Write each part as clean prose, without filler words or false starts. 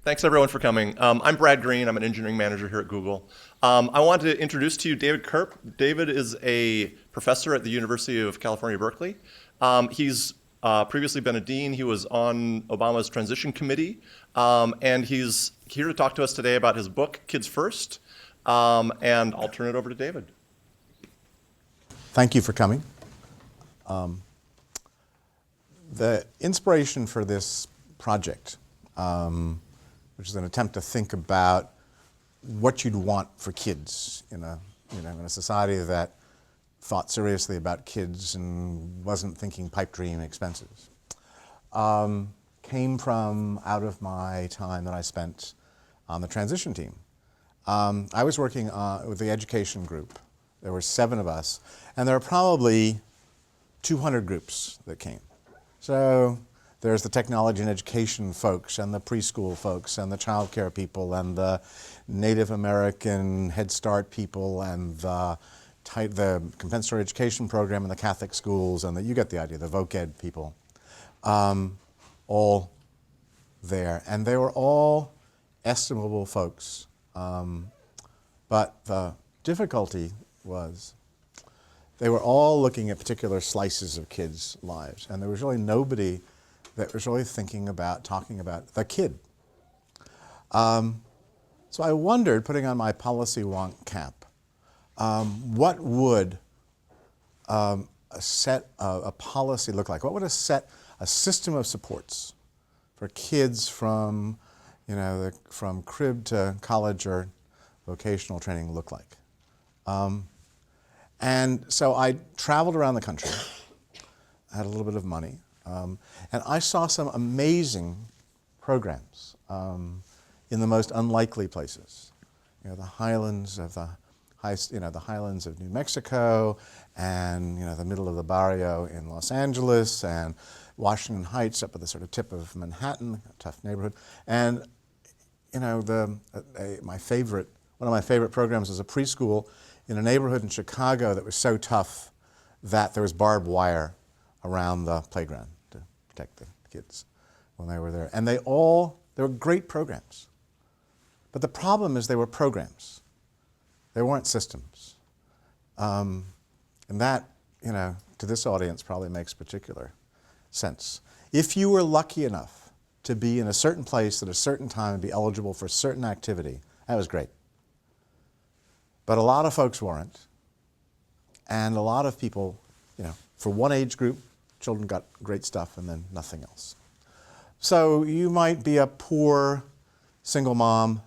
Thanks everyone for coming. I'm Brad Green. I'm an engineering manager here at Google. I want to introduce to you David Kirp. David is a professor at the University of California, Berkeley. He's previously been a dean. He was on Obama's transition committee. And he's here to talk to us today about his book, Kids First. And I'll turn it over to David. Thank you for coming. The inspiration for this project, which is an attempt to think about what you'd want for kids in a society that thought seriously about kids and wasn't thinking pipe dream expenses, came from out of my time that I spent on the transition team. I was working with the education group. There were 7 of us, and there were probably 200 groups that came. So there's the technology and education folks, and the preschool folks, and the childcare people, and the Native American Head Start people, and the compensatory education program, and the Catholic schools, and you get the idea, the voc ed people, all there. And they were all estimable folks. But the difficulty was they were all looking at particular slices of kids' lives, and there was really nobody that was really talking about the kid. So I wondered, putting on my policy wonk cap, what would a policy look like? What would a system of supports for kids from, from crib to college or vocational training look like? And so I traveled around the country, had a little bit of money, and I saw some amazing programs in the most unlikely places. The highlands of the highlands of New Mexico, and the middle of the barrio in Los Angeles, and Washington Heights up at the sort of tip of Manhattan, a tough neighborhood. And one of my favorite programs was a preschool in a neighborhood in Chicago that was so tough that there was barbed wire around the playground to protect the kids when they were there. And they were great programs. But the problem is they were programs. They weren't systems. And that, to this audience probably makes particular sense. If you were lucky enough to be in a certain place at a certain time and be eligible for a certain activity, that was great. But a lot of folks weren't. And a lot of people, for one age group, children got great stuff and then nothing else. So you might be a poor single mom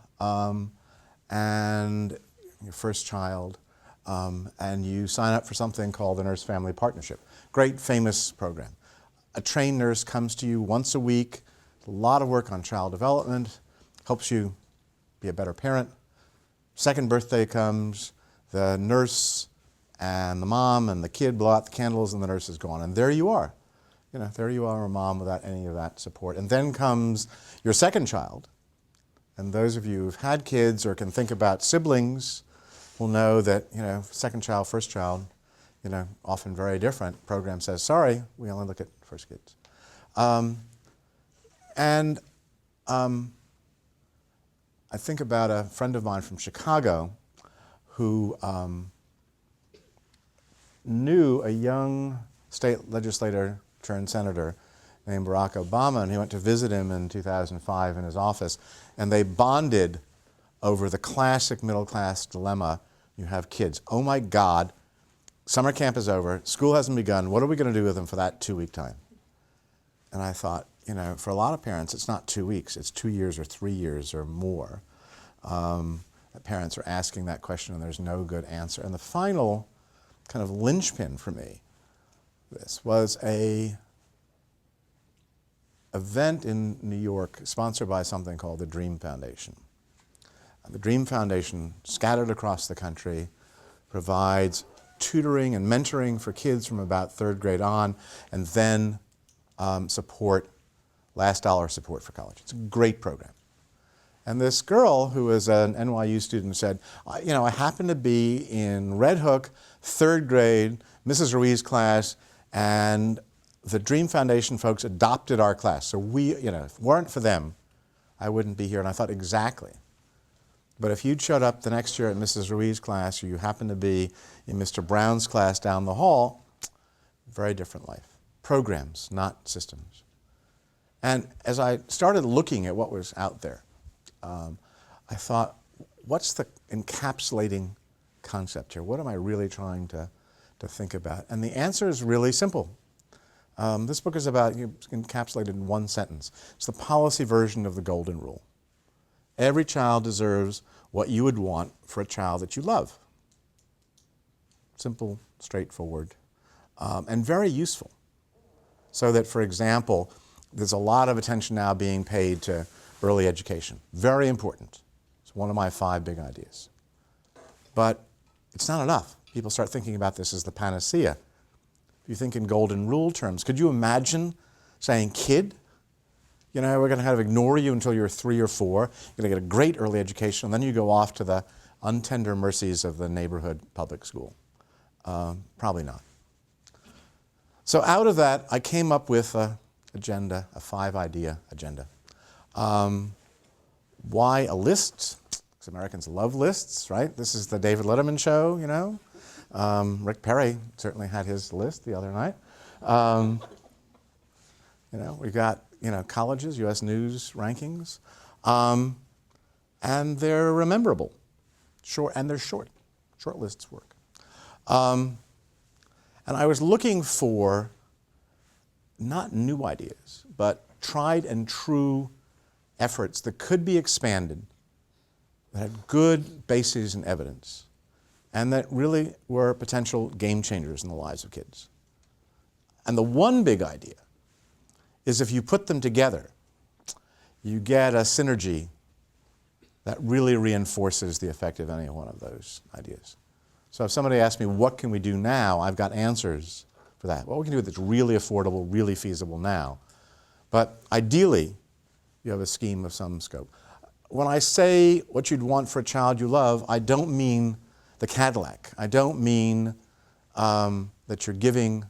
and your first child, and you sign up for something called the Nurse Family Partnership. Great, famous program. A trained nurse comes to you once a week, a lot of work on child development, helps you be a better parent. Second birthday comes, the nurse and the mom and the kid blow out the candles and the nurse is gone. And there you are. There you are, a mom without any of that support. And then comes your second child. And those of you who've had kids or can think about siblings will know that, second child, first child, often very different. Program says, sorry, we only look at first kids. I think about a friend of mine from Chicago who knew a young state legislator turned senator named Barack Obama, and he went to visit him in 2005 in his office, and they bonded over the classic middle-class dilemma. You have kids. Oh my God, summer camp is over, school hasn't begun, what are we going to do with them for that 2-week time? And I thought, for a lot of parents, it's not 2 weeks, it's 2 years or 3 years or more. Parents are asking that question and there's no good answer. And the final kind of linchpin for me, this was a event in New York sponsored by something called the Dream Foundation. The Dream Foundation, scattered across the country, provides tutoring and mentoring for kids from about 3rd grade on, and then last dollar support for college. It's a great program. And this girl, who was an NYU student, said, I happen to be in Red Hook, 3rd grade, Mrs. Ruiz class, and the Dream Foundation folks adopted our class. So if it weren't for them, I wouldn't be here. And I thought, exactly. But if you'd showed up the next year at Mrs. Ruiz's class, or you happened to be in Mr. Brown's class down the hall, very different life. Programs, not systems. And as I started looking at what was out there, I thought, what's the encapsulating concept here? What am I really trying to think about? And the answer is really simple. This book is about, encapsulated in one sentence. It's the policy version of the golden rule. Every child deserves what you would want for a child that you love. Simple, straightforward, and very useful. So that, for example, there's a lot of attention now being paid to early education. Very important. It's one of my 5 big ideas. But it's not enough. People start thinking about this as the panacea. If you think in golden rule terms, could you imagine saying, kid, we're going to kind of ignore you until you're 3 or 4. You're going to get a great early education, and then you go off to the untender mercies of the neighborhood public school. Probably not. So out of that, I came up with an agenda, a 5-idea agenda. Why a list? Because Americans love lists, right? This is the David Letterman show, Rick Perry certainly had his list the other night. We've got, colleges, U.S. News rankings, and they're rememberable, short, and they're short. Short lists work. And I was looking for not new ideas, but tried and true efforts that could be expanded, that had good bases and evidence, and that really were potential game changers in the lives of kids. And the one big idea is if you put them together, you get a synergy that really reinforces the effect of any one of those ideas. So if somebody asks me, what can we do now? I've got answers for that. What we can do that's really affordable, really feasible now. But ideally, you have a scheme of some scope. When I say what you'd want for a child you love, I don't mean the Cadillac. I don't mean that you're giving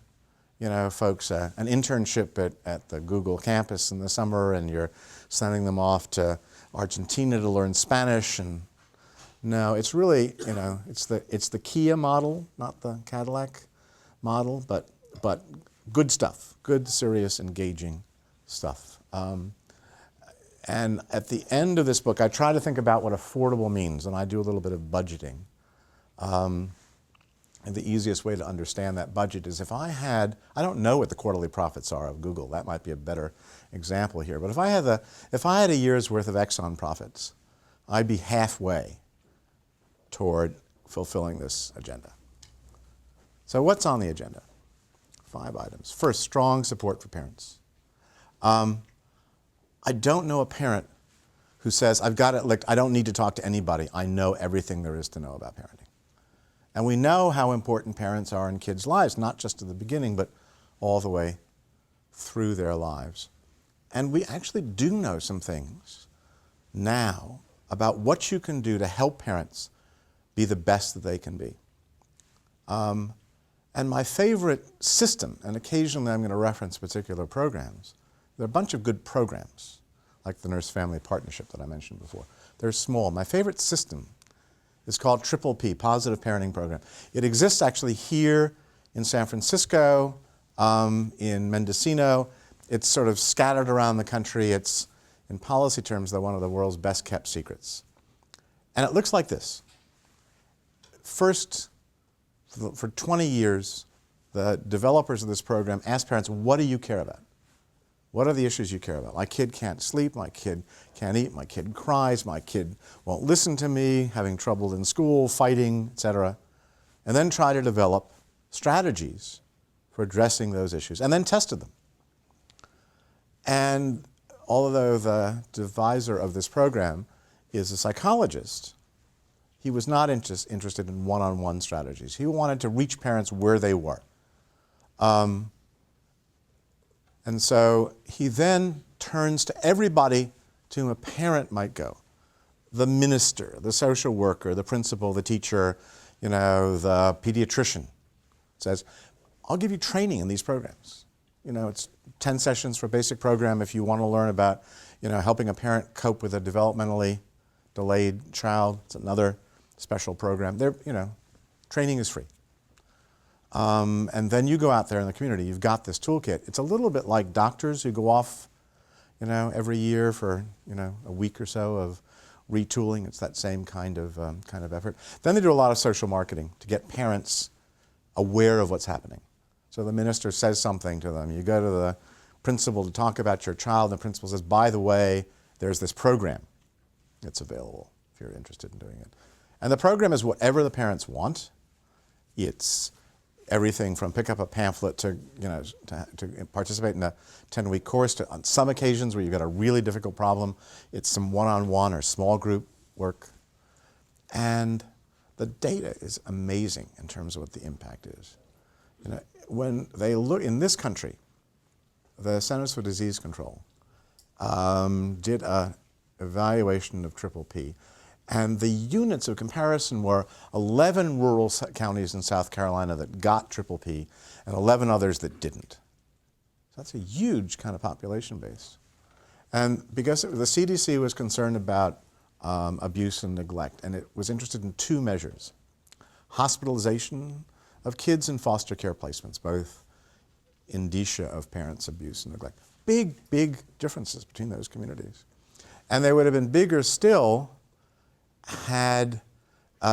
folks an internship at the Google campus in the summer and you're sending them off to Argentina to learn Spanish. And no, it's really, it's the Kia model, not the Cadillac model, but good stuff, good, serious, engaging stuff. And at the end of this book, I try to think about what affordable means, and I do a little bit of budgeting. And the easiest way to understand that budget is if I don't know what the quarterly profits are of Google. That might be a better example here. But if I had a year's worth of Exxon profits, I'd be halfway toward fulfilling this agenda. So what's on the agenda? 5 items. First, strong support for parents. I don't know a parent who says, I've got it licked, I don't need to talk to anybody, I know everything there is to know about parenting. And we know how important parents are in kids' lives, not just at the beginning, but all the way through their lives. And we actually do know some things now about what you can do to help parents be the best that they can be. And my favorite system, and occasionally I'm going to reference particular programs, there are a bunch of good programs, like the Nurse-Family Partnership that I mentioned before. They're small. My favorite system is called Triple P, Positive Parenting Program. It exists actually here in San Francisco, in Mendocino. It's sort of scattered around the country. It's, in policy terms, though, one of the world's best kept secrets. And it looks like this. First, for 20 years, the developers of this program asked parents, what do you care about? What are the issues you care about? My kid can't sleep, my kid can't eat, my kid cries, my kid won't listen to me, having trouble in school, fighting, etc. And then try to develop strategies for addressing those issues, and then tested them. And although the deviser of this program is a psychologist, he was not interested in one-on-one strategies. He wanted to reach parents where they were. And so he then turns to everybody to whom a parent might go. The minister, the social worker, the principal, the teacher, the pediatrician. Says, I'll give you training in these programs. It's 10 sessions for a basic program if you want to learn about, helping a parent cope with a developmentally delayed child. It's another special program. Training is free. And then you go out there in the community, you've got this toolkit. It's a little bit like doctors who go off, every year for, a week or so of retooling. It's that same kind of effort. Then they do a lot of social marketing to get parents aware of what's happening. So the minister says something to them. You go to the principal to talk about your child, and the principal says, by the way, there's this program that's available if you're interested in doing it. And the program is whatever the parents want. It's everything from pick up a pamphlet to participate in a 10-week course to, on some occasions where you've got a really difficult problem, it's some one-on-one or small group work. And the data is amazing in terms of what the impact is. When they look in this country, the Centers for Disease Control did an evaluation of triple P, and the units of comparison were 11 rural counties in South Carolina that got triple P and 11 others that didn't. So that's a huge kind of population base. And because the CDC was concerned about abuse and neglect, and it was interested in two measures: hospitalization of kids in foster care placements, both indicia of parents' abuse and neglect. Big, big differences between those communities. And they would have been bigger still had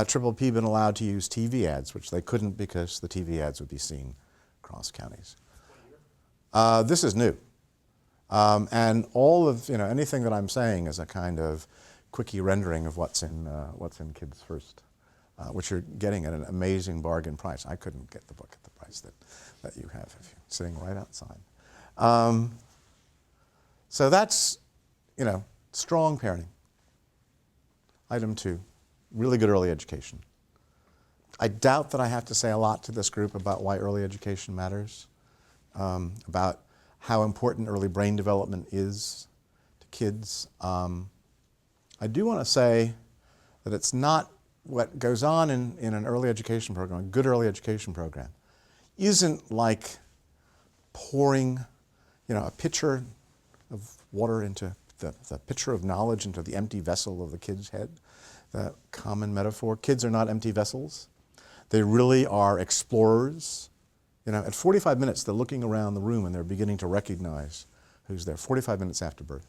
triple P been allowed to use TV ads, which they couldn't because the TV ads would be seen across counties. This is new. And all of, anything that I'm saying is a kind of quickie rendering of what's in Kids First, which you're getting at an amazing bargain price. I couldn't get the book at the price that you have if you're sitting right outside. So that's, strong parenting. Item 2, really good early education. I doubt that I have to say a lot to this group about why early education matters, about how important early brain development is to kids. I do want to say that it's not what goes on in an early education program, a good early education program, isn't like pouring, a pitcher of water into the pitcher of knowledge into the empty vessel of the kid's head, the common metaphor. Kids are not empty vessels. They really are explorers. At 45 minutes, they're looking around the room and they're beginning to recognize who's there, 45 minutes after birth.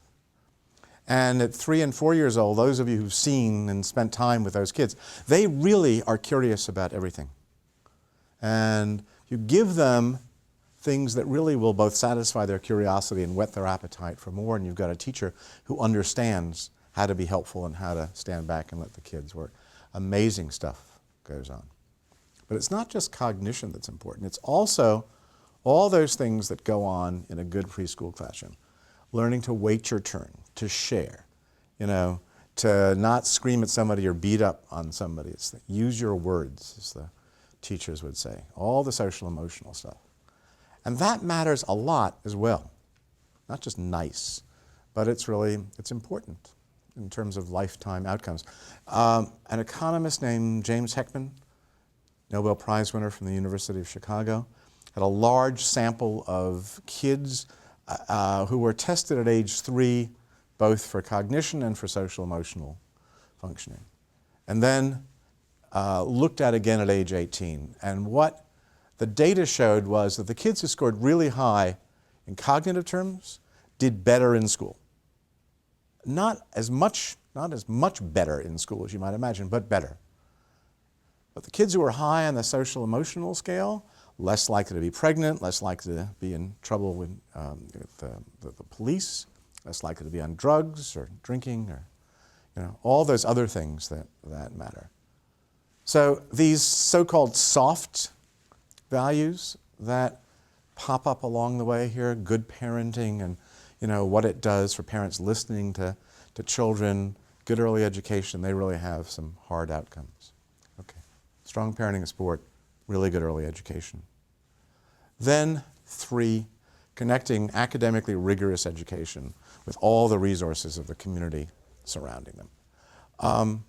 And at 3 and 4 years old, those of you who've seen and spent time with those kids, they really are curious about everything. And you give them things that really will both satisfy their curiosity and whet their appetite for more, and you've got a teacher who understands how to be helpful and how to stand back and let the kids work. Amazing stuff goes on. But it's not just cognition that's important. It's also all those things that go on in a good preschool classroom. Learning to wait your turn, to share, to not scream at somebody or beat up on somebody. It's use your words, as the teachers would say. All the social emotional stuff. And that matters a lot as well. Not just nice, but it's important in terms of lifetime outcomes. An economist named James Heckman, Nobel Prize winner from the University of Chicago, had a large sample of kids who were tested at age 3, both for cognition and for social emotional functioning. And then looked at again at age 18. And what the data showed was that the kids who scored really high in cognitive terms did better in school. Not as much better in school as you might imagine, but better. But the kids who were high on the social emotional scale, less likely to be pregnant, less likely to be in trouble with the police, less likely to be on drugs or drinking or all those other things that matter. So these so-called soft values that pop up along the way here, good parenting and what it does for parents listening to children, good early education, they really have some hard outcomes. Okay, strong parenting and sport, really good early education. Then 3, connecting academically rigorous education with all the resources of the community surrounding them.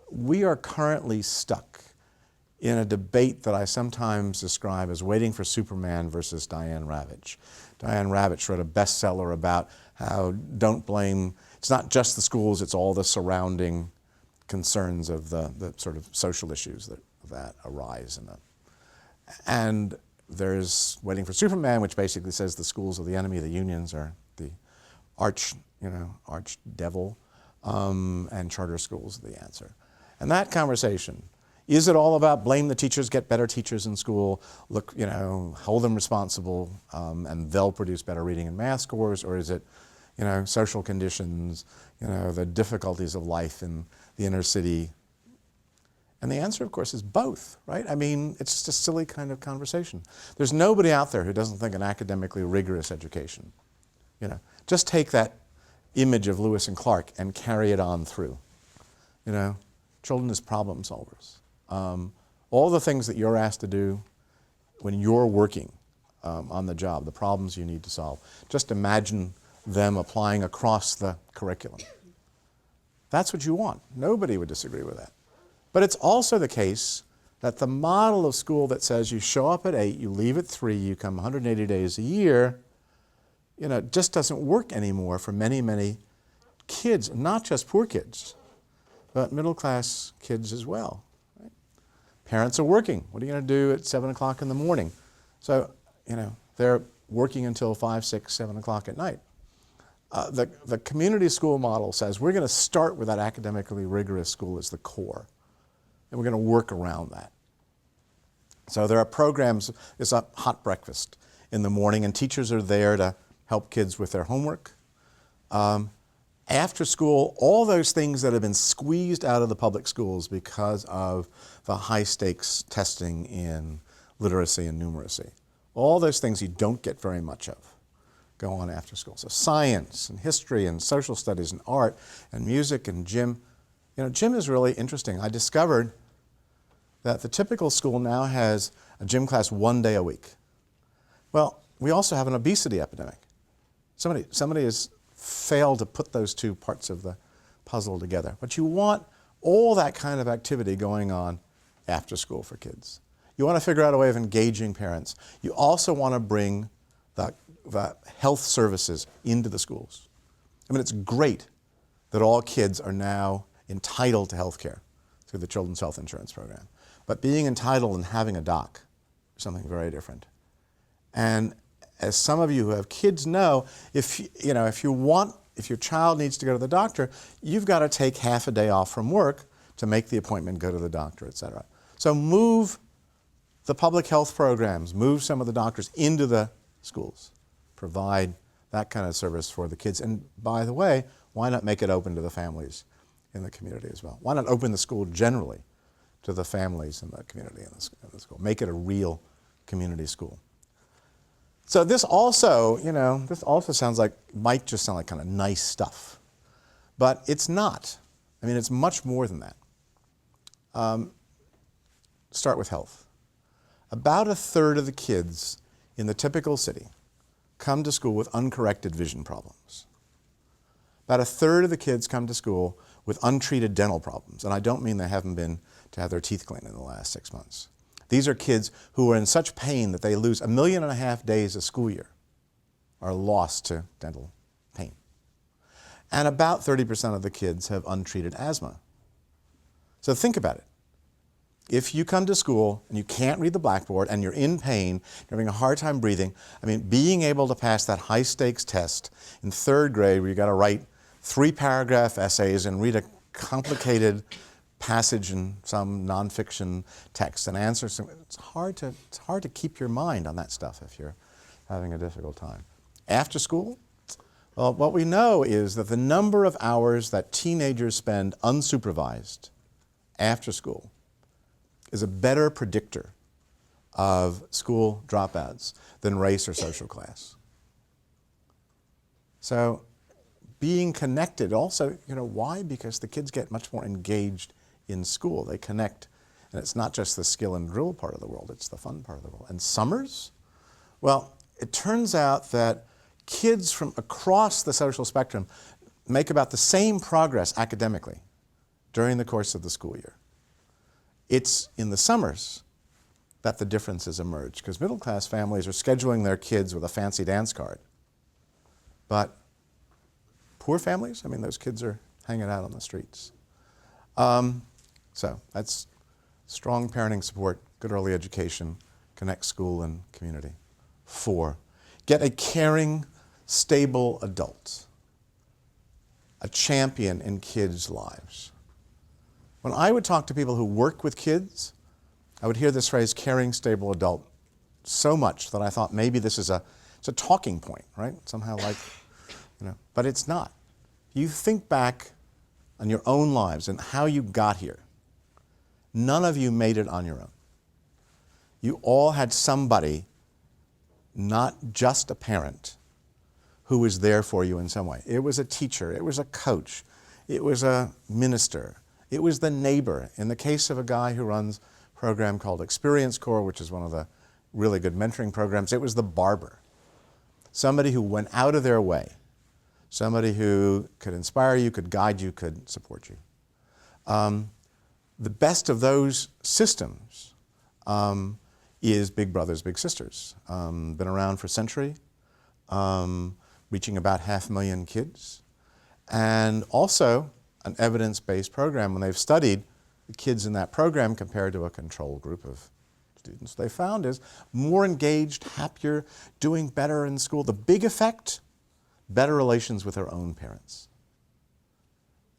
We are currently stuck in a debate that I sometimes describe as waiting for Superman versus Diane Ravitch. Diane Ravitch wrote a bestseller about how don't blame, it's not just the schools, it's all the surrounding concerns of the sort of social issues that arise in them. And there's Waiting for Superman, which basically says the schools are the enemy, the unions are the arch devil, and charter schools are the answer. And that conversation, is it all about blame the teachers, get better teachers in school, look, hold them responsible, and they'll produce better reading and math scores, or is it, social conditions, the difficulties of life in the inner city? And the answer, of course, is both, right? I mean, it's just a silly kind of conversation. There's nobody out there who doesn't think an academically rigorous education, just take that image of Lewis and Clark and carry it on through. Children as problem solvers. All the things that you're asked to do when you're working on the job, the problems you need to solve, just imagine them applying across the curriculum. That's what you want. Nobody would disagree with that. But it's also the case that the model of school that says you show up at 8, you leave at 3, you come 180 days a year, just doesn't work anymore for many, many kids, not just poor kids, but middle-class kids as well. Right? Parents are working. What are you going to do at 7 o'clock in the morning? So, they're working until 5, 6, 7 o'clock at night. The community school model says we're going to start with that academically rigorous school as the core, and we're going to work around that. So there are programs, it's a hot breakfast in the morning, and teachers are there to help kids with their homework. After school, all those things that have been squeezed out of the public schools because of the high stakes testing in literacy and numeracy, all those things you don't get very much of go on after school. So science and history and social studies and art and music and gym. Gym is really interesting. I discovered that the typical school now has a gym class 1 day a week. Well, we also have an obesity epidemic. Somebody has failed to put those two parts of the puzzle together. But you want all that kind of activity going on after school for kids. You want to figure out a way of engaging parents. You also want to bring the health services into the schools. I mean, it's great that all kids are now entitled to health care through the Children's Health Insurance Program. But being entitled and having a doc is something very different. And as some of you who have kids know, if your child needs to go to the doctor, you've got to take half a day off from work to make the appointment, go to the doctor, et cetera. So move the public health programs, move some of the doctors into the schools, provide that kind of service for the kids. And by the way, why not make it open to the families in the community as well? Why not open the school generally to the families in the community in the school? Make it a real community school. So this also, might just sound like kind of nice stuff, but it's not. I mean, it's much more than that. Start with health. About a third of the kids in the typical city come to school with uncorrected vision problems. About a third of the kids come to school with untreated dental problems, and I don't mean they haven't been to have their teeth cleaned in the last 6 months. These are kids who are in such pain that they lose 1.5 million days a school year are lost to dental pain. And about 30% of the kids have untreated asthma. So think about it. If you come to school and you can't read the blackboard and you're in pain, you're having a hard time breathing, being able to pass that high stakes test in 3rd grade where you got to write 3-paragraph essays and read a complicated passage in some nonfiction text and answer some, it's hard to keep your mind on that stuff if you're having a difficult time. After school, well, what we know is that the number of hours that teenagers spend unsupervised after school is a better predictor of school dropouts than race or social class. So being connected also, why? Because the kids get much more engaged in school. They connect, and it's not just the skill and drill part of the world, it's the fun part of the world. And summers? Well, it turns out that kids from across the social spectrum make about the same progress academically during the course of the school year. It's in the summers that the differences emerge, because middle-class families are scheduling their kids with a fancy dance card. But Poor families, I mean, those kids are hanging out on the streets. So that's strong parenting support, good early education, connect school and community. 4, get a caring, stable adult, a champion in kids' lives. When I would talk to people who work with kids, I would hear this phrase, caring, stable adult, so much that I thought maybe this is it's a talking point, right? Somehow like, but it's not. You think back on your own lives and how you got here. None of you made it on your own. You all had somebody, not just a parent, who was there for you in some way. It was a teacher, it was a coach, it was a minister, it was the neighbor. In the case of a guy who runs a program called Experience Corps, which is one of the really good mentoring programs, it was the barber. Somebody who went out of their way, somebody who could inspire you, could guide you, could support you. The best of those systems is Big Brothers, Big Sisters. Been around for a century, reaching about 500,000 kids. And also an evidence-based program. When they've studied the kids in that program compared to a control group of students, they found is more engaged, happier, doing better in school. The big effect, better relations with their own parents.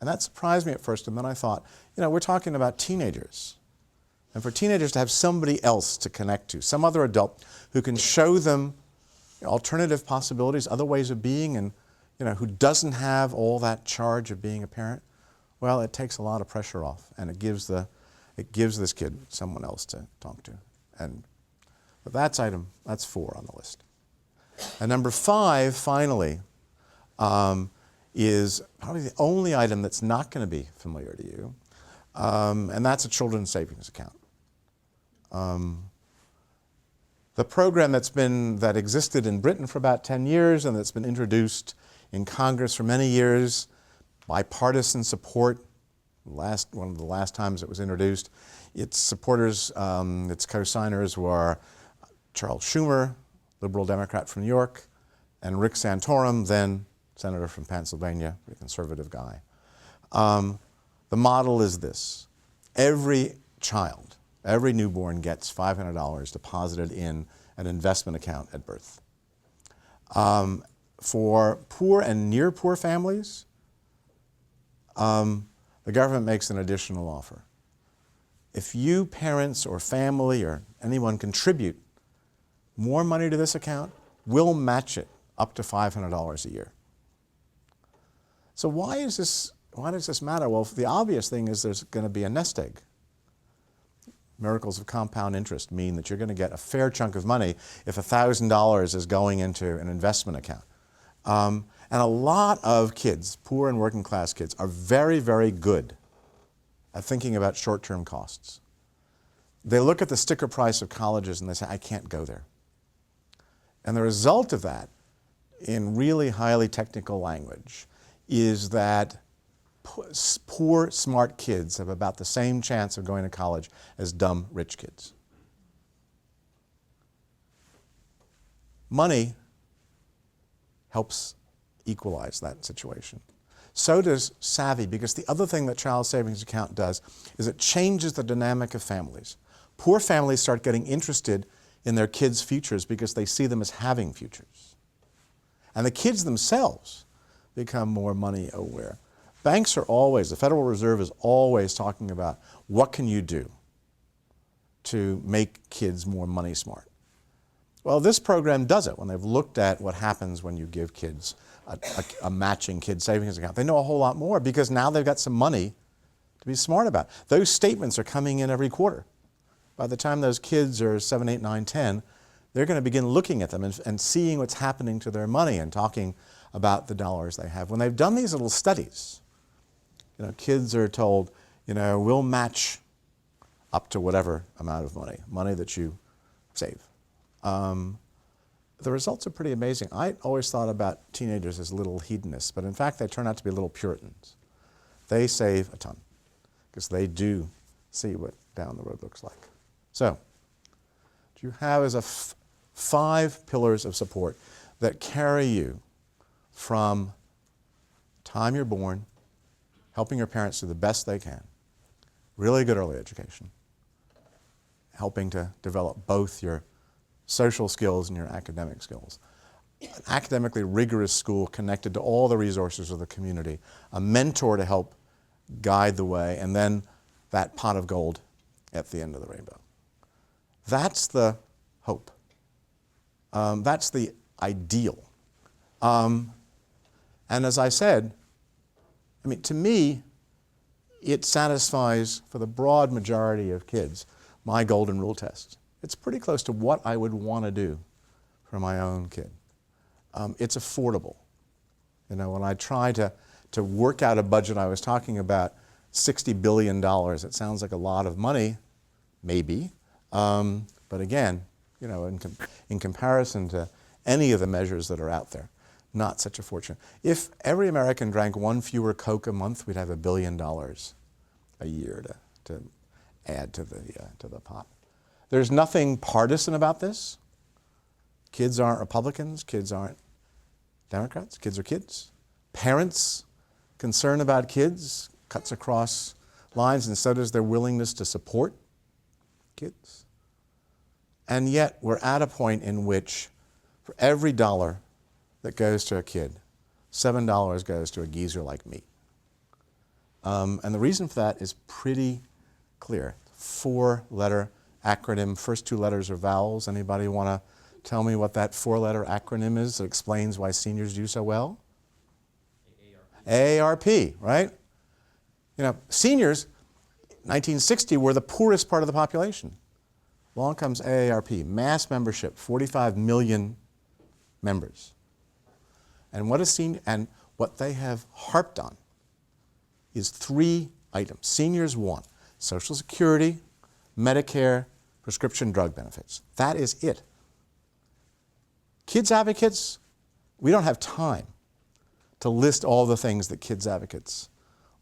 And that surprised me at first, and then I thought, we're talking about teenagers. And for teenagers to have somebody else to connect to, some other adult who can show them alternative possibilities, other ways of being, and who doesn't have all that charge of being a parent, well, it takes a lot of pressure off, and it gives this kid someone else to talk to. But that's 4 on the list. And number 5, finally, is probably the only item that's not going to be familiar to you, and that's a children's savings account. The program that existed in Britain for about 10 years and that's been introduced in Congress for many years, bipartisan support, one of the last times it was introduced. Its supporters, its co-signers were Charles Schumer, liberal Democrat from New York, and Rick Santorum, then senator from Pennsylvania, a conservative guy. The model is this. Every child, every newborn gets $500 deposited in an investment account at birth. For poor and near poor families, the government makes an additional offer. If you parents or family or anyone contribute more money to this account, we'll match it up to $500 a year. So why does this matter? Well, the obvious thing is there's going to be a nest egg. Miracles of compound interest mean that you're going to get a fair chunk of money if $1,000 is going into an investment account. And a lot of kids, poor and working class kids, are very, very good at thinking about short-term costs. They look at the sticker price of colleges and they say, I can't go there. And the result of that, in really highly technical language, is that poor, smart kids have about the same chance of going to college as dumb, rich kids. Money helps equalize that situation. So does Savvy, because the other thing that Child Savings Account does is it changes the dynamic of families. Poor families start getting interested in their kids' futures because they see them as having futures. And the kids themselves become more money aware. Banks are always, the Federal Reserve is always talking about what can you do to make kids more money smart. Well, this program does it. When they've looked at what happens when you give kids a matching kid savings account, they know a whole lot more because now they've got some money to be smart about. Those statements are coming in every quarter. By the time those kids are 7, 8, 9, 10, they're going to begin looking at them and seeing what's happening to their money and talking about the dollars they have. When they've done these little studies, kids are told, we'll match up to whatever amount of money that you save. The results are pretty amazing. I always thought about teenagers as little hedonists, but in fact they turn out to be little Puritans. They save a ton because they do see what down the road looks like. So, what you have is 5 pillars of support that carry you from time you're born, helping your parents do the best they can, really good early education, helping to develop both your social skills and your academic skills. An academically rigorous school connected to all the resources of the community, a mentor to help guide the way, and then that pot of gold at the end of the rainbow. That's the hope. That's the ideal. And as I said, I mean, to me, it satisfies, for the broad majority of kids, my golden rule test. It's pretty close to what I would want to do for my own kid. It's affordable. You know, when I try to work out a budget, I was talking about $60 billion. It sounds like a lot of money, maybe. But again, you know, in comparison to any of the measures that are out there, not such a fortune. If every American drank one fewer Coke a month, we'd have $1 billion a year to add to the pot. There's nothing partisan about this. Kids aren't Republicans. Kids aren't Democrats. Kids are kids. Parents concern about kids cuts across lines, and so does their willingness to support kids. And yet we're at a point in which for every dollar that goes to a kid, $7 goes to a geezer like me. And the reason for that is pretty clear. 4-letter acronym, first 2 letters are vowels. Anybody want to tell me what that 4-letter acronym is that explains why seniors do so well? AARP, right? You know, seniors, 1960, were the poorest part of the population. Along comes AARP, mass membership, 45 million members. And what they have harped on is 3 items. Seniors want Social Security, Medicare, prescription drug benefits. That is it. Kids advocates, we don't have time to list all the things that kids advocates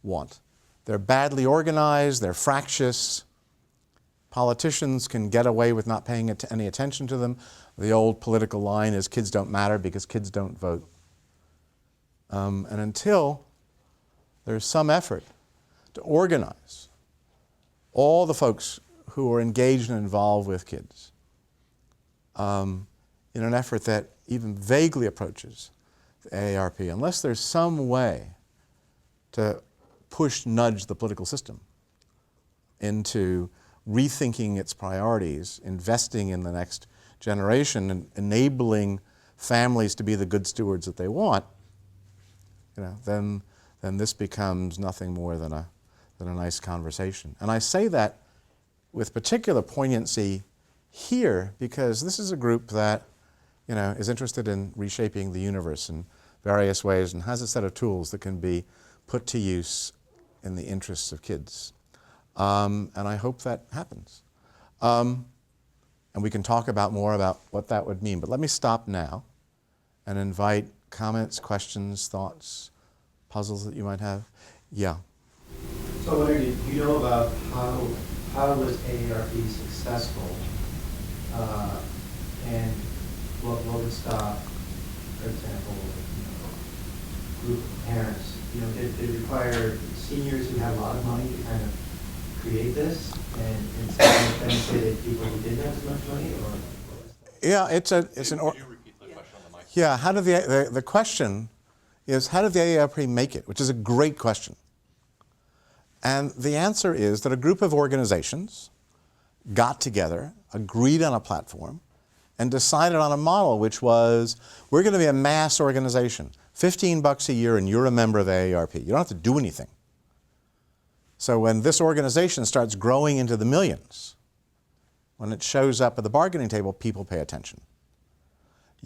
want. They're badly organized, they're fractious. Politicians can get away with not paying any attention to them. The old political line is kids don't matter because kids don't vote. And until there's some effort to organize all the folks who are engaged and involved with kids in an effort that even vaguely approaches the AARP, unless there's some way to nudge the political system into rethinking its priorities, investing in the next generation, and enabling families to be the good stewards that they want, you know, then this becomes nothing more than a nice conversation. And I say that with particular poignancy here because this is a group that, you know, is interested in reshaping the universe in various ways and has a set of tools that can be put to use in the interests of kids. And I hope that happens. And we can talk more about what that would mean. But let me stop now and invite comments, questions, thoughts, puzzles that you might have. Yeah. So I wonder, do you know about how was AARP successful, and what would stop, for example, a group of parents? You know, did it require seniors who had a lot of money to kind of create this, and benefited people who didn't have as much money, or? Yeah, it's an. Could you repeat the question on the mic? Yeah, how did the question is how did the AARP make it, which is a great question. And the answer is that a group of organizations got together, agreed on a platform, and decided on a model which was, we're going to be a mass organization, $15 a year and you're a member of the AARP. You don't have to do anything. So when this organization starts growing into the millions, when it shows up at the bargaining table, people pay attention.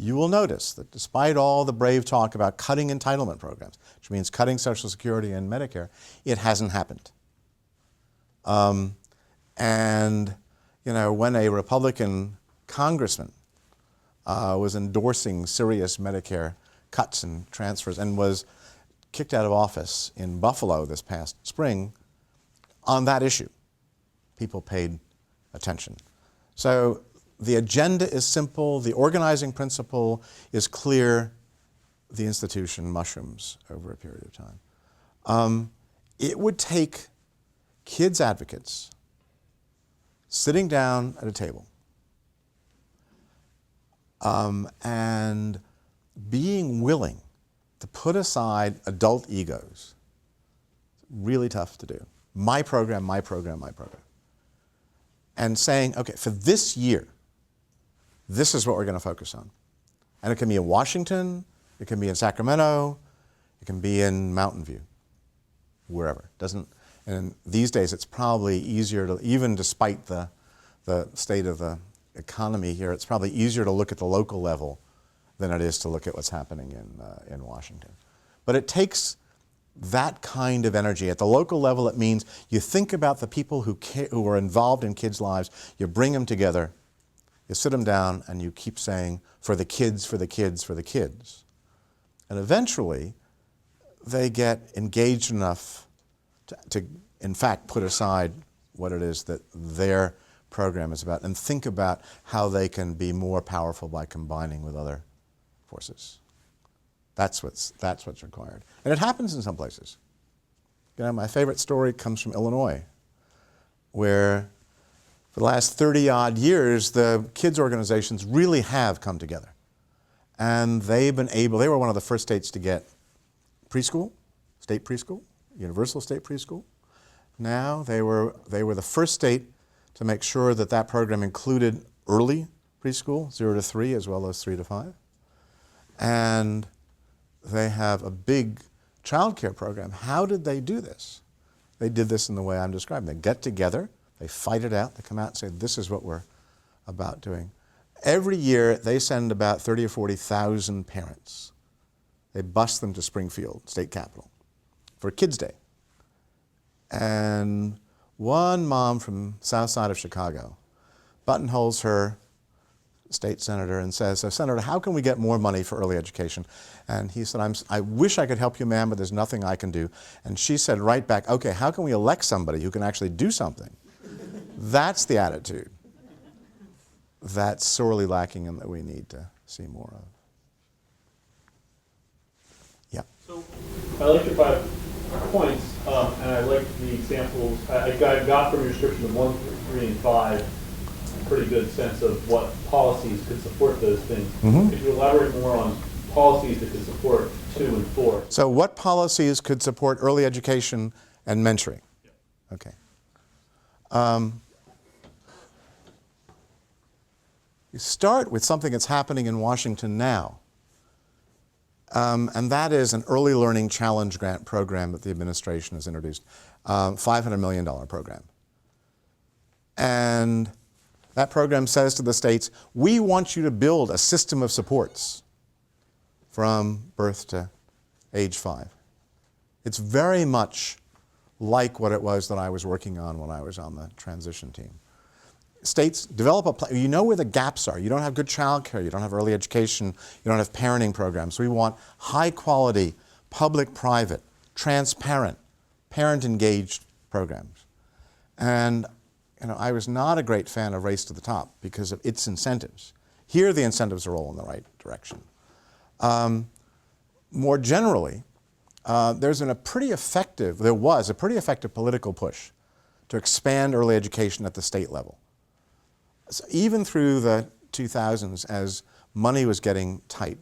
You will notice that despite all the brave talk about cutting entitlement programs, which means cutting Social Security and Medicare, it hasn't happened. And you know, when a Republican congressman was endorsing serious Medicare cuts and transfers and was kicked out of office in Buffalo this past spring on that issue, people paid attention. So the agenda is simple, the organizing principle is clear, the institution mushrooms over a period of time. It would take kids advocates sitting down at a table and being willing to put aside adult egos. Really tough to do. My program, my program, my program. And saying, okay, for this year, this is what we're going to focus on. And it can be in Washington, it can be in Sacramento, it can be in Mountain View, wherever. And these days it's probably easier to, even despite the state of the economy here, it's probably easier to look at the local level than it is to look at what's happening in Washington. But it takes that kind of energy. At the local level, it means you think about the people who are involved in kids' lives, you bring them together, you sit them down, and you keep saying, for the kids, for the kids, for the kids. And eventually, they get engaged enough to in fact, put aside what it is that their program is about and think about how they can be more powerful by combining with other forces. That's what's required. And it happens in some places. You know, my favorite story comes from Illinois, where for the last 30-odd years, the kids' organizations really have come together. And they were one of the first states to get preschool, state preschool, universal state preschool. Now they were the first state to make sure that that program included early preschool, 0 to 3, as well as 3 to 5. And they have a big childcare program. How did they do this? They did this in the way I'm describing. They get together, they fight it out, they come out and say, this is what we're about doing. Every year, they send about 30 or 40,000 parents. They bus them to Springfield, state capital, for Kids Day. And one mom from south side of Chicago buttonholes her state senator and says, so, Senator, how can we get more money for early education? And he said, I wish I could help you, ma'am, but there's nothing I can do. And she said right back, okay, how can we elect somebody who can actually do something? That's the attitude that's sorely lacking and that we need to see more of. Yeah. So I like your 5 points, and I like the examples. I got from your description of 1, 3, and 5 a pretty good sense of what policies could support those things. Mm-hmm. Could you elaborate more on policies that could support 2 and 4? So what policies could support early education and mentoring? Yeah. Okay. You start with something that's happening in Washington now, and that is an early learning challenge grant program that the administration has introduced, $500 million program. And that program says to the states, we want you to build a system of supports from birth to age 5. It's very much like what it was that I was working on when I was on the transition team. States develop a plan. You know where the gaps are. You don't have good childcare. You don't have early education. You don't have parenting programs. We want high quality, public-private, transparent, parent-engaged programs. And I was not a great fan of Race to the Top because of its incentives. Here, the incentives are all in the right direction. More generally, there was a pretty effective political push to expand early education at the state level. So even through the 2000s, as money was getting tight,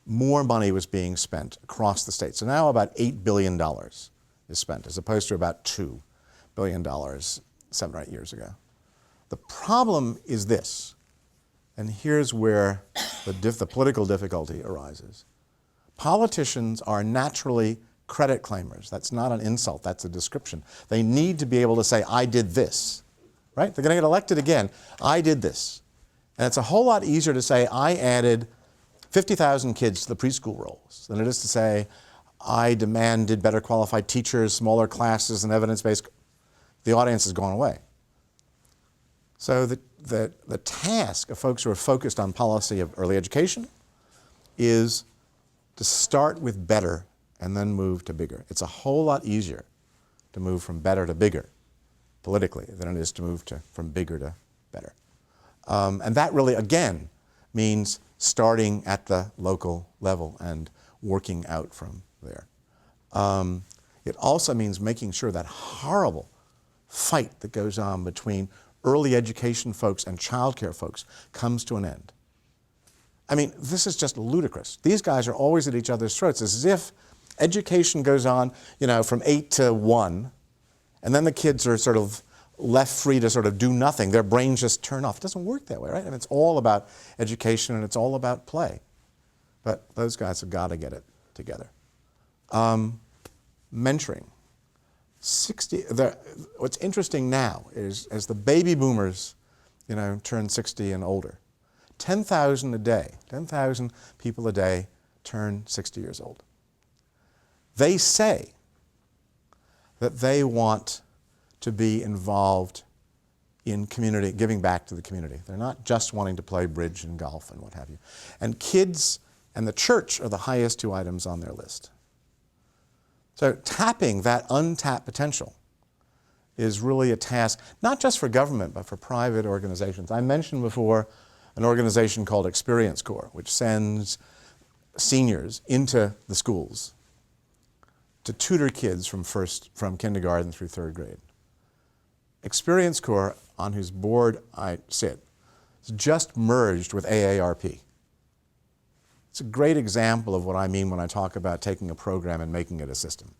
more money was being spent across the state. So now about $8 billion is spent, as opposed to about $2 billion 7 or 8 years ago. The problem is this, and here's where the political difficulty arises. Politicians are naturally credit claimers. That's not an insult, that's a description. They need to be able to say, I did this, right? They're going to get elected again. I did this. And it's a whole lot easier to say, I added 50,000 kids to the preschool rolls than it is to say, I demanded better qualified teachers, smaller classes, and evidence-based. The audience has gone away. So the task of folks who are focused on policy of early education is to start with better and then move to bigger. It's a whole lot easier to move from better to bigger politically than it is to move from bigger to better. And that really, again, means starting at the local level and working out from there. It also means making sure that horrible fight that goes on between early education folks and childcare folks comes to an end. I mean, this is just ludicrous. These guys are always at each other's throats, as if education goes on, from 8 to 1, and then the kids are sort of left free to sort of do nothing. Their brains just turn off. It doesn't work that way, right? And it's all about education and it's all about play. But those guys have got to get it together. Mentoring. What's interesting now is as the baby boomers, turn 60 and older, 10,000 a day, 10,000 people a day turn 60 years old. They say that they want to be involved in community, giving back to the community. They're not just wanting to play bridge and golf and what have you. And kids and the church are the highest two items on their list. So tapping that untapped potential is really a task, not just for government, but for private organizations. I mentioned before an organization called Experience Corps, which sends seniors into the schools to tutor kids from kindergarten through 3rd grade. Experience Corps, on whose board I sit, is just merged with AARP. It's a great example of what I mean when I talk about taking a program and making it a system.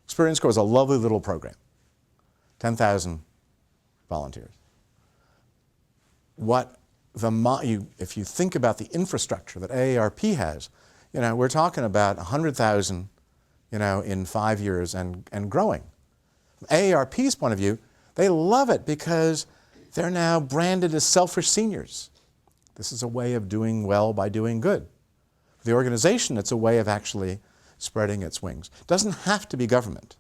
Experience Corps is a lovely little program, 10,000 volunteers. If you think about the infrastructure that AARP has, we're talking about 100,000, in 5 years and growing. From AARP's point of view, they love it because they're now branded as selfish seniors. This is a way of doing well by doing good. For the organization, it's a way of actually spreading its wings. It doesn't have to be government,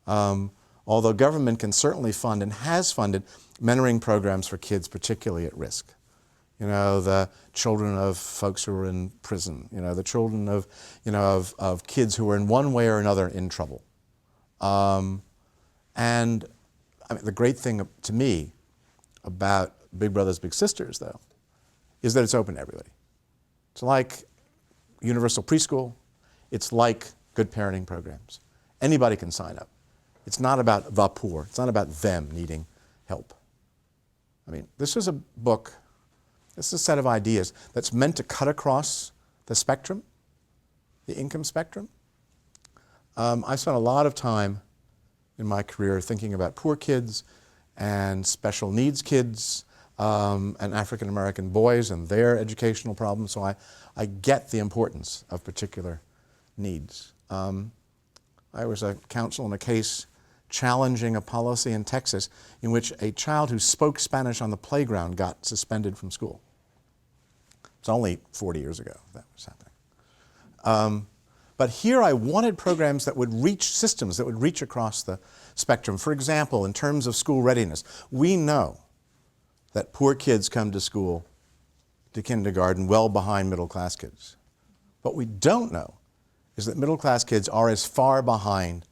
although government can certainly fund and has funded mentoring programs for kids particularly at risk. The children of folks who are in prison, the children of kids who are in one way or another in trouble. And the great thing to me about Big Brothers Big Sisters, though, is that it's open to everybody. It's like universal preschool. It's like good parenting programs. Anybody can sign up. It's not about the poor. It's not about them needing help. This is a book, this is a set of ideas that's meant to cut across the spectrum, the income spectrum. I spent a lot of time in my career thinking about poor kids and special needs kids and African American boys and their educational problems, so I get the importance of particular needs. I was a counsel in a case challenging a policy in Texas in which a child who spoke Spanish on the playground got suspended from school. It's only 40 years ago that was happening. But here I wanted programs that would reach systems, that would reach across the spectrum. For example, in terms of school readiness, we know that poor kids come to school, to kindergarten, well behind middle-class kids. What we don't know is that middle-class kids are as far behind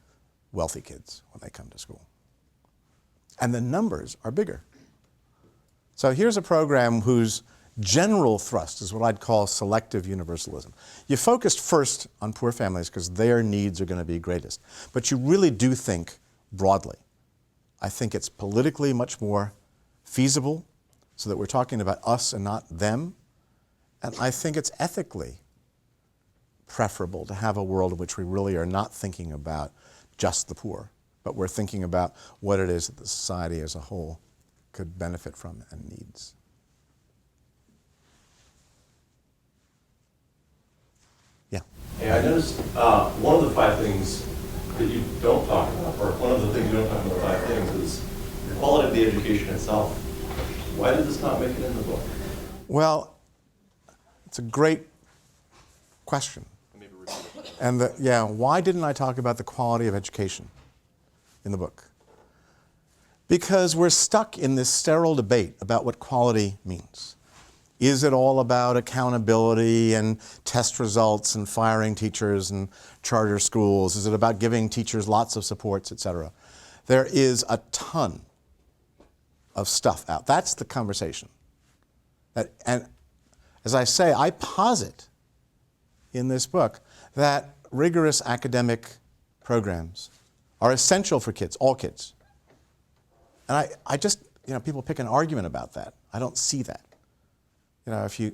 wealthy kids when they come to school. And the numbers are bigger. So here's a program whose general thrust is what I'd call selective universalism. You focused first on poor families because their needs are going to be greatest. But you really do think broadly. I think it's politically much more feasible so that we're talking about us and not them. And I think it's ethically preferable to have a world in which we really are not thinking about just the poor, but we're thinking about what it is that the society as a whole could benefit from and needs. Yeah. Hey, I noticed one of the 5 things that you don't talk about, or one of the things you don't talk about, the 5 things, is the quality of the education itself. Why did this not make it in the book? Well, it's a great question. And why didn't I talk about the quality of education in the book? Because we're stuck in this sterile debate about what quality means. Is it all about accountability and test results and firing teachers and charter schools? Is it about giving teachers lots of supports, et cetera? There is a ton of stuff out. That's the conversation. And as I say, I posit in this book that rigorous academic programs are essential for kids, all kids. And I just, people pick an argument about that. I don't see that. If you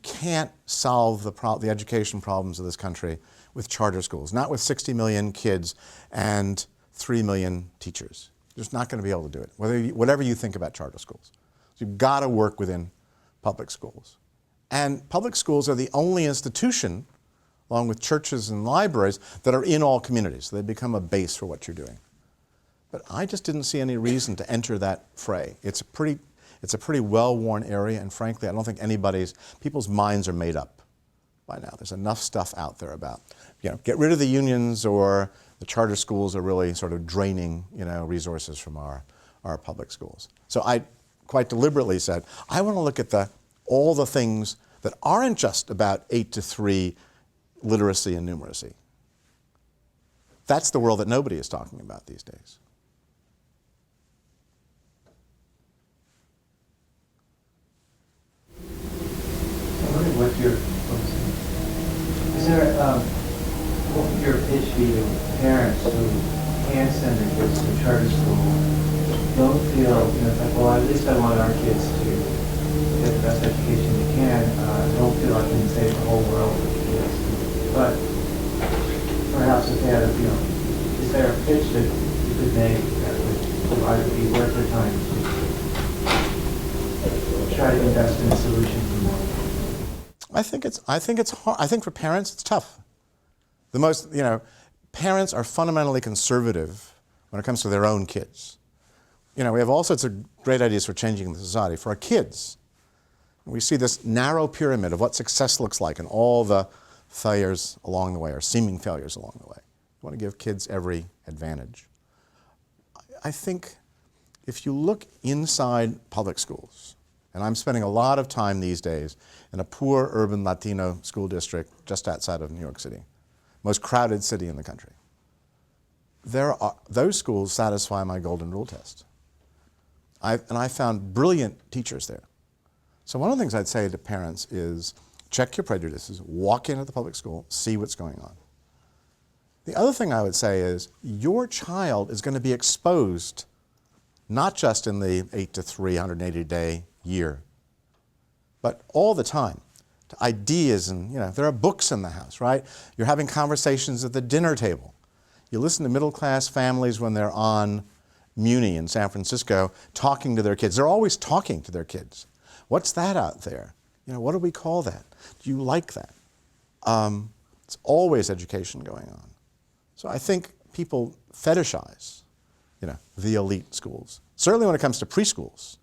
can't solve the education problems of this country with charter schools, not with 60 million kids and 3 million teachers. You're just not going to be able to do it, whatever you think about charter schools. So you've got to work within public schools. And public schools are the only institution, along with churches and libraries, that are in all communities. So they become a base for what you're doing. But I just didn't see any reason to enter that fray. It's a pretty well-worn area, and frankly, I don't think people's minds are made up by now. There's enough stuff out there about, get rid of the unions, or the charter schools are really sort of draining, resources from our public schools. So I quite deliberately said, I want to look at all the things that aren't just about 8 to 3 literacy and numeracy. That's the world that nobody is talking about these days. What your is there what would your pitch be to parents who can't send their kids to charter school, don't feel it's like, well, at least I want our kids to get the best education they can, don't feel I can save the whole world with kids, but perhaps if they had is there a pitch that you could make that would be worth their time to try to invest in a solution for more? I think it's hard. I think for parents it's tough. Parents are fundamentally conservative when it comes to their own kids. We have all sorts of great ideas for changing the society. For our kids, we see this narrow pyramid of what success looks like and all the failures along the way, or seeming failures along the way. We want to give kids every advantage. I think if you look inside public schools, and I'm spending a lot of time these days in a poor urban Latino school district just outside of New York City, most crowded city in the country. Those schools satisfy my golden rule test. And I found brilliant teachers there. So one of the things I'd say to parents is check your prejudices, walk into the public school, see what's going on. The other thing I would say is your child is going to be exposed not just in the 8 to 3, 180-day year, but all the time to ideas, and there are books in the house, right? You're having conversations at the dinner table. You listen to middle-class families when they're on Muni in San Francisco talking to their kids. They're always talking to their kids. What's that out there? What do we call that? Do you like that? It's always education going on. So I think people fetishize, the elite schools. Certainly when it comes to preschools,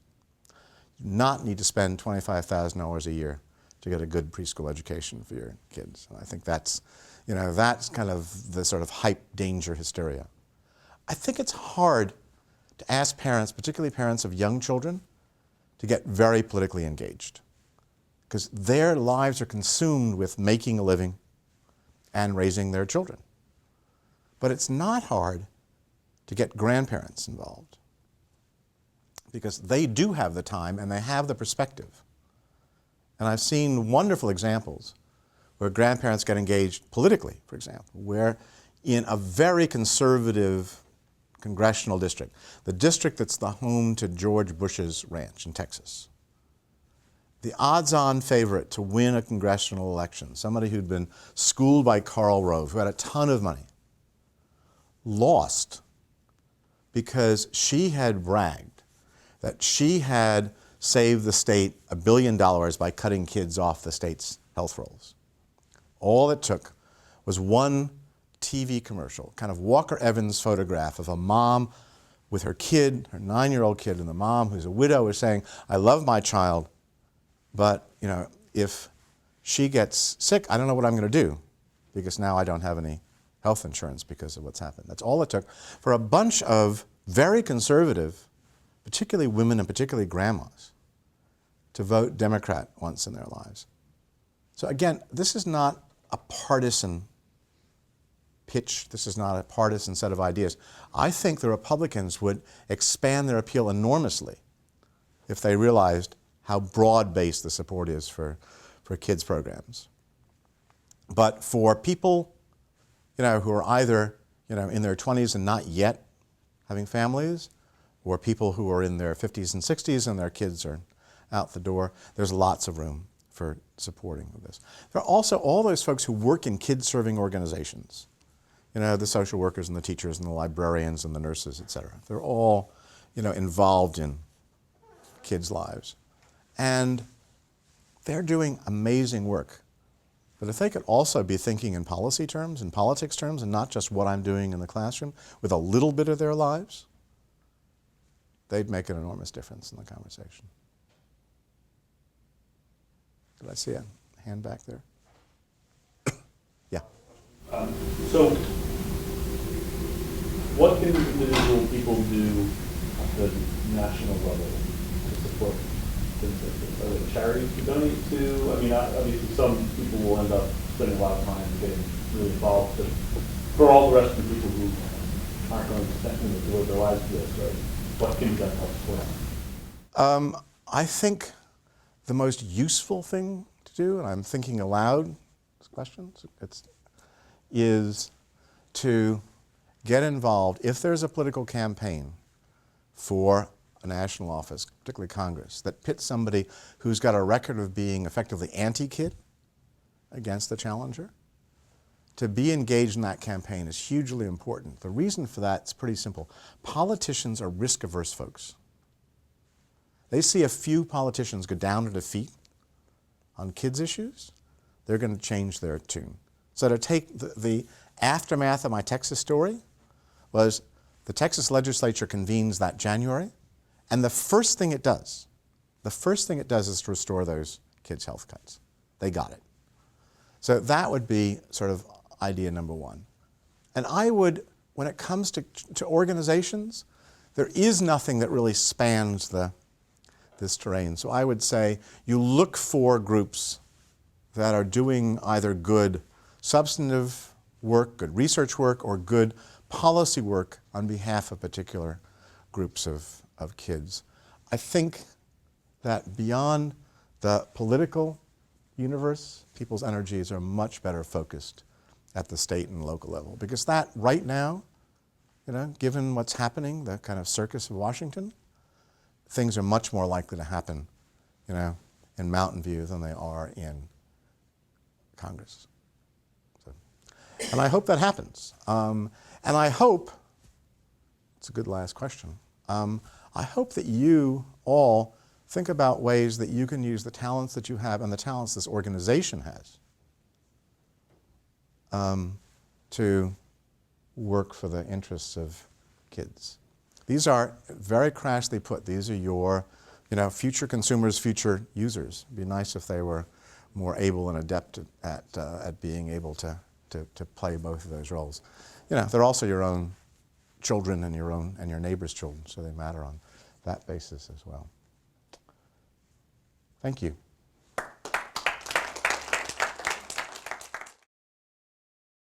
you do not need to spend $25,000 a year to get a good preschool education for your kids. And I think that's kind of the sort of hype danger hysteria. I think it's hard to ask parents, particularly parents of young children, to get very politically engaged, because their lives are consumed with making a living and raising their children. But it's not hard to get grandparents involved, because they do have the time and they have the perspective. And I've seen wonderful examples where grandparents get engaged politically, for example, where in a very conservative congressional district, the district that's the home to George Bush's ranch in Texas, the odds-on favorite to win a congressional election, somebody who'd been schooled by Karl Rove, who had a ton of money, lost because she had bragged that she had saved the state $1 billion by cutting kids off the state's health rolls. All it took was one TV commercial, kind of Walker Evans photograph of a mom with her kid, her 9-year-old kid, and the mom, who's a widow, is saying, I love my child, but if she gets sick, I don't know what I'm going to do, because now I don't have any health insurance because of what's happened. That's all it took for a bunch of very conservative, particularly women and particularly grandmas, to vote Democrat once in their lives. So again, this is not a partisan pitch. This is not a partisan set of ideas. I think the Republicans would expand their appeal enormously if they realized how broad-based the support is for kids' programs. But for people, who are either, in their 20s and not yet having families, or people who are in their 50s and 60s and their kids are out the door, there's lots of room for supporting this. There are also all those folks who work in kid-serving organizations, the social workers and the teachers and the librarians and the nurses, et cetera. They're all, involved in kids' lives. And they're doing amazing work. But if they could also be thinking in policy terms, in politics terms, and not just what I'm doing in the classroom, with a little bit of their lives, they'd make an enormous difference in the conversation. Did I see a hand back there? Yeah. So, what can individual people do at the national level to support things like this? Are there charities to donate to? I mean, obviously some people will end up spending a lot of time getting really involved, but for all the rest of the people who aren't going to devote their lives to this, right? What can be done to help support? I think the most useful thing to do, and I'm thinking aloud, this question, is to get involved. If there's a political campaign for a national office, particularly Congress, that pits somebody who's got a record of being effectively anti-kid against the challenger, to be engaged in that campaign is hugely important. The reason for that is pretty simple. Politicians are risk-averse folks. They see a few politicians go down to defeat on kids' issues, they're going to change their tune. So to take the aftermath of my Texas story was the Texas legislature convenes that January, and the first thing it does is to restore those kids' health cuts. They got it. So that would be sort of idea number one. And I would, when it comes to organizations, there is nothing that really spans this terrain. So I would say you look for groups that are doing either good substantive work, good research work, or good policy work on behalf of particular groups of kids. I think that beyond the political universe, people's energies are much better focused at the state and local level. Because that, right now, given what's happening, the kind of circus of Washington, things are much more likely to happen, in Mountain View than they are in Congress. So, and I hope that happens. And I hope, it's a good last question, I hope that you all think about ways that you can use the talents that you have and the talents this organization has to work for the interests of kids. These are, very crashly put, these are your future consumers, future users. It'd be nice if they were more able and adept at being able to play both of those roles. They're also your own children and your neighbors' children, so they matter on that basis as well. Thank you.